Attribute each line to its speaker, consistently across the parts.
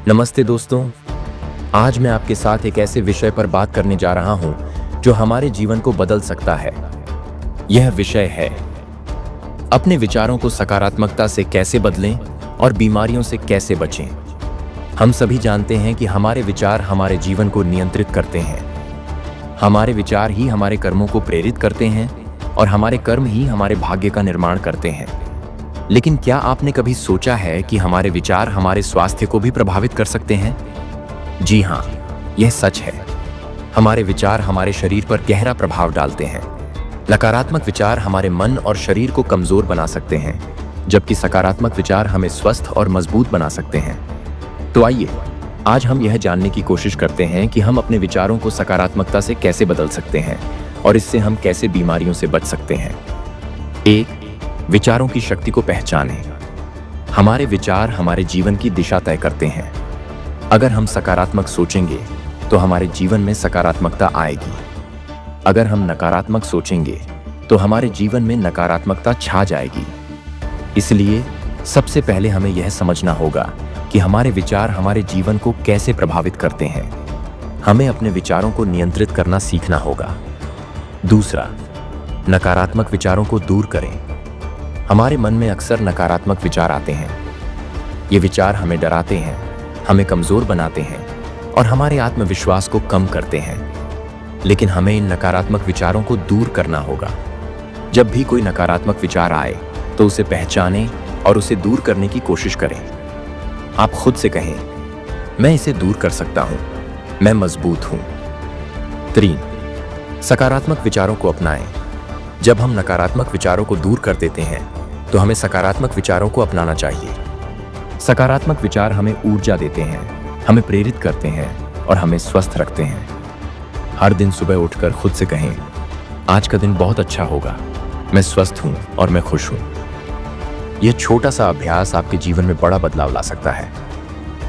Speaker 1: नमस्ते दोस्तों, आज मैं आपके साथ एक ऐसे विषय पर बात करने जा रहा हूं जो हमारे जीवन को बदल सकता है। यह विषय है अपने विचारों को सकारात्मकता से कैसे बदलें और बीमारियों से कैसे बचें। हम सभी जानते हैं कि हमारे विचार हमारे जीवन को नियंत्रित करते हैं। हमारे विचार ही हमारे कर्मों को प्रेरित करते हैं और हमारे कर्म ही हमारे भाग्य का निर्माण करते हैं। लेकिन क्या आपने कभी सोचा है कि हमारे विचार हमारे स्वास्थ्य को भी प्रभावित कर सकते हैं? जी हाँ, यह सच है। हमारे विचार हमारे शरीर पर गहरा प्रभाव डालते हैं। नकारात्मक विचार हमारे मन और शरीर को कमजोर बना सकते हैं, जबकि सकारात्मक विचार हमें स्वस्थ और मजबूत बना सकते हैं। तो आइए, आज हम यह जानने की कोशिश करते हैं कि हम अपने विचारों को सकारात्मकता से कैसे बदल सकते हैं और इससे हम कैसे बीमारियों से बच सकते हैं। 1. विचारों की शक्ति को पहचानें। हमारे विचार हमारे जीवन की दिशा तय करते हैं। अगर हम सकारात्मक सोचेंगे तो हमारे जीवन में सकारात्मकता आएगी। अगर हम नकारात्मक सोचेंगे तो हमारे जीवन में नकारात्मकता छा जाएगी। इसलिए सबसे पहले हमें यह समझना होगा कि हमारे विचार हमारे जीवन को कैसे प्रभावित करते हैं। हमें अपने विचारों को नियंत्रित करना सीखना होगा। दूसरा, नकारात्मक विचारों को दूर करें। हमारे मन में अक्सर नकारात्मक विचार आते हैं। ये विचार हमें डराते हैं, हमें कमजोर बनाते हैं और हमारे आत्मविश्वास को कम करते हैं। लेकिन हमें इन नकारात्मक विचारों को दूर करना होगा। जब भी कोई नकारात्मक विचार आए तो उसे पहचानें और उसे दूर करने की कोशिश करें। आप खुद से कहें, मैं इसे दूर कर सकता हूं, मैं मजबूत हूं। 3. सकारात्मक विचारों को अपनाएं। जब हम नकारात्मक विचारों को दूर कर देते हैं तो हमें सकारात्मक विचारों को अपनाना चाहिए। सकारात्मक विचार हमें ऊर्जा देते हैं, हमें प्रेरित करते हैं और हमें स्वस्थ रखते हैं। हर दिन सुबह उठकर खुद से कहें, आज का दिन बहुत अच्छा होगा, मैं स्वस्थ हूं और मैं खुश हूं। यह छोटा सा अभ्यास आपके जीवन में बड़ा बदलाव ला सकता है।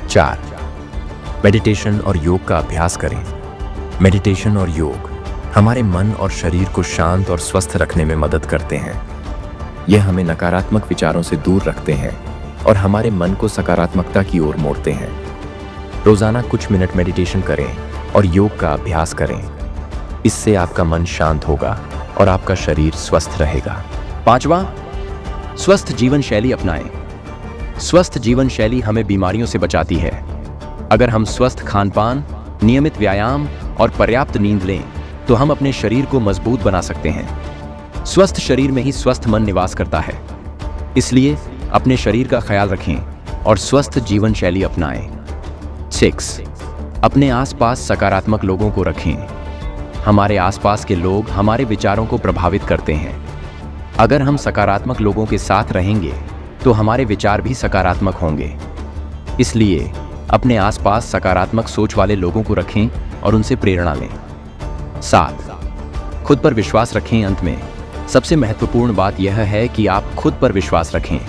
Speaker 1: 4. मेडिटेशन और योग का अभ्यास करें। मेडिटेशन और योग हमारे मन और शरीर को शांत और स्वस्थ रखने में मदद करते हैं। यह हमें नकारात्मक विचारों से दूर रखते हैं और हमारे मन को सकारात्मकता की ओर मोड़ते हैं। रोजाना कुछ मिनट मेडिटेशन करें और योग का अभ्यास करें। इससे आपका मन शांत होगा और आपका शरीर स्वस्थ रहेगा।
Speaker 2: 5वां, स्वस्थ जीवन शैली अपनाएं। स्वस्थ जीवन शैली हमें बीमारियों से बचाती है। अगर हम स्वस्थ खानपान, नियमित व्यायाम और पर्याप्त नींद लें तो हम अपने शरीर को मजबूत बना सकते हैं। स्वस्थ शरीर में ही स्वस्थ मन निवास करता है। इसलिए अपने शरीर का ख्याल रखें और स्वस्थ जीवन शैली अपनाएं। 6. अपने आसपास सकारात्मक लोगों को रखें। हमारे आसपास के लोग हमारे विचारों को प्रभावित करते हैं। अगर हम सकारात्मक लोगों के साथ रहेंगे तो हमारे विचार भी सकारात्मक होंगे। इसलिए अपने आसपास सकारात्मक सोच वाले लोगों को रखें और उनसे प्रेरणा लें। 7. खुद पर विश्वास रखें। अंत में सबसे महत्वपूर्ण बात यह है कि आप खुद पर विश्वास रखें।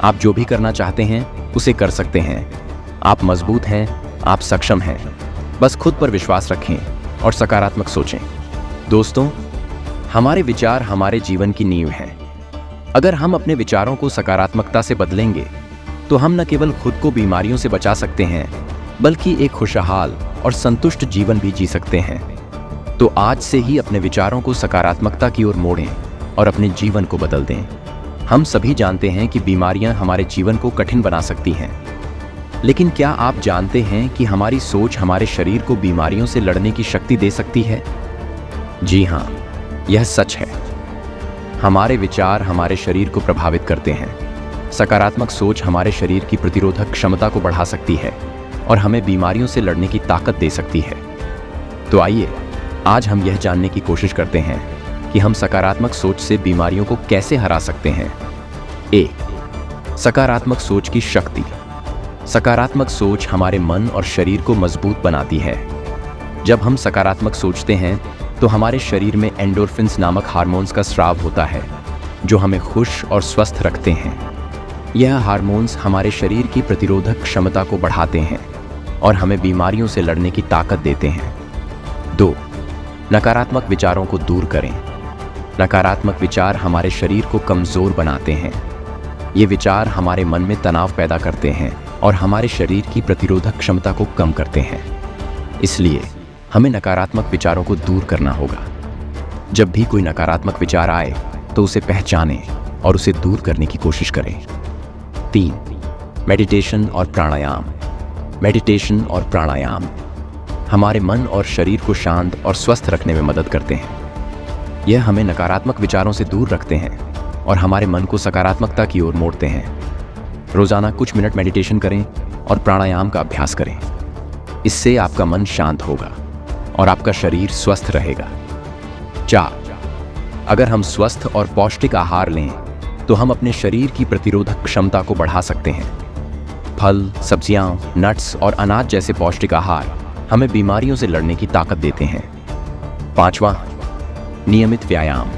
Speaker 2: आप जो भी करना चाहते हैं उसे कर सकते हैं। आप मजबूत हैं, आप सक्षम हैं। बस खुद पर विश्वास रखें और सकारात्मक सोचें। दोस्तों, हमारे विचार हमारे जीवन की नींव हैं। अगर हम अपने विचारों को सकारात्मकता से बदलेंगे तो हम न केवल खुद को बीमारियों से बचा सकते हैं, बल्कि एक खुशहाल और संतुष्ट जीवन भी जी सकते हैं। तो आज से ही अपने विचारों को सकारात्मकता की ओर मोड़ें और अपने जीवन को बदल दें। हम सभी जानते हैं कि बीमारियां हमारे जीवन को कठिन बना सकती हैं, लेकिन क्या आप जानते हैं कि हमारी सोच हमारे शरीर को बीमारियों से लड़ने की शक्ति दे सकती है? जी हाँ, यह सच है। हमारे विचार हमारे शरीर को प्रभावित करते हैं। सकारात्मक सोच हमारे शरीर की प्रतिरोधक क्षमता को बढ़ा सकती है और हमें बीमारियों से लड़ने की ताकत दे सकती है। तो आइए, आज हम यह जानने की कोशिश करते हैं कि हम सकारात्मक सोच से बीमारियों को कैसे हरा सकते हैं। 1. सकारात्मक सोच की शक्ति। सकारात्मक सोच हमारे मन और शरीर को मजबूत बनाती है। जब हम सकारात्मक सोचते हैं तो हमारे शरीर में एंडोर्फिन्स नामक हार्मोन्स का स्राव होता है, जो हमें खुश और स्वस्थ रखते हैं। यह हार्मोन्स हमारे शरीर की प्रतिरोधक क्षमता को बढ़ाते हैं और हमें बीमारियों से लड़ने की ताकत देते हैं। 2. नकारात्मक विचारों को दूर करें। नकारात्मक विचार हमारे शरीर को कमजोर बनाते हैं। ये विचार हमारे मन में तनाव पैदा करते हैं और हमारे शरीर की प्रतिरोधक क्षमता को कम करते हैं। इसलिए हमें नकारात्मक विचारों को दूर करना होगा। जब भी कोई नकारात्मक विचार आए तो उसे पहचानें और उसे दूर करने की कोशिश करें। 3. मेडिटेशन और प्राणायाम। मेडिटेशन और प्राणायाम हमारे मन और शरीर को शांत और स्वस्थ रखने में मदद करते हैं। यह हमें नकारात्मक विचारों से दूर रखते हैं और हमारे मन को सकारात्मकता की ओर मोड़ते हैं। रोजाना कुछ मिनट मेडिटेशन करें और प्राणायाम का अभ्यास करें। इससे आपका मन शांत होगा और आपका शरीर स्वस्थ रहेगा। 4. अगर हम स्वस्थ और पौष्टिक आहार लें तो हम अपने शरीर की प्रतिरोधक क्षमता को बढ़ा सकते हैं। फल, सब्जियां, नट्स और अनाज जैसे पौष्टिक आहार हमें बीमारियों से लड़ने की ताकत देते हैं। 5वां, नियमित व्यायाम।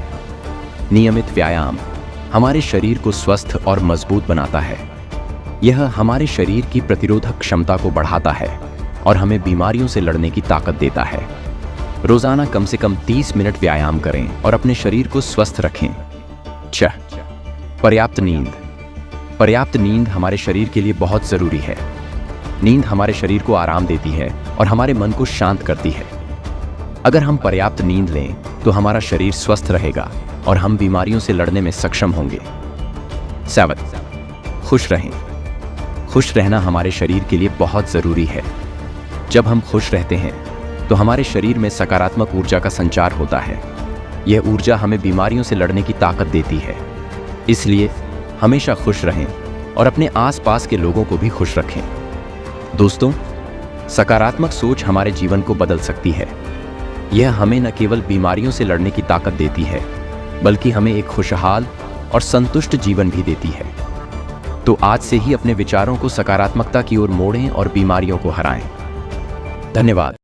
Speaker 2: नियमित व्यायाम हमारे शरीर को स्वस्थ और मजबूत बनाता है। यह हमारे शरीर की प्रतिरोधक क्षमता को बढ़ाता है और हमें बीमारियों से लड़ने की ताकत देता है। रोजाना कम से कम 30 मिनट व्यायाम करें और अपने शरीर को स्वस्थ रखें। 6. पर्याप्त नींद। पर्याप्त नींद हमारे शरीर के लिए बहुत जरूरी है। नींद हमारे शरीर को आराम देती है और हमारे मन को शांत करती है। अगर हम पर्याप्त नींद लें तो हमारा शरीर स्वस्थ रहेगा और हम बीमारियों से लड़ने में सक्षम होंगे। 7. खुश रहें। खुश रहना हमारे शरीर के लिए बहुत जरूरी है। जब हम खुश रहते हैं तो हमारे शरीर में सकारात्मक ऊर्जा का संचार होता है। यह ऊर्जा हमें बीमारियों से लड़ने की ताकत देती है। इसलिए हमेशा खुश रहें और अपने आसपास के लोगों को भी खुश रखें। दोस्तों, सकारात्मक सोच हमारे जीवन को बदल सकती है। यह हमें न केवल बीमारियों से लड़ने की ताकत देती है, बल्कि हमें एक खुशहाल और संतुष्ट जीवन भी देती है। तो आज से ही अपने विचारों को सकारात्मकता की ओर मोड़ें और बीमारियों को हराएं। धन्यवाद।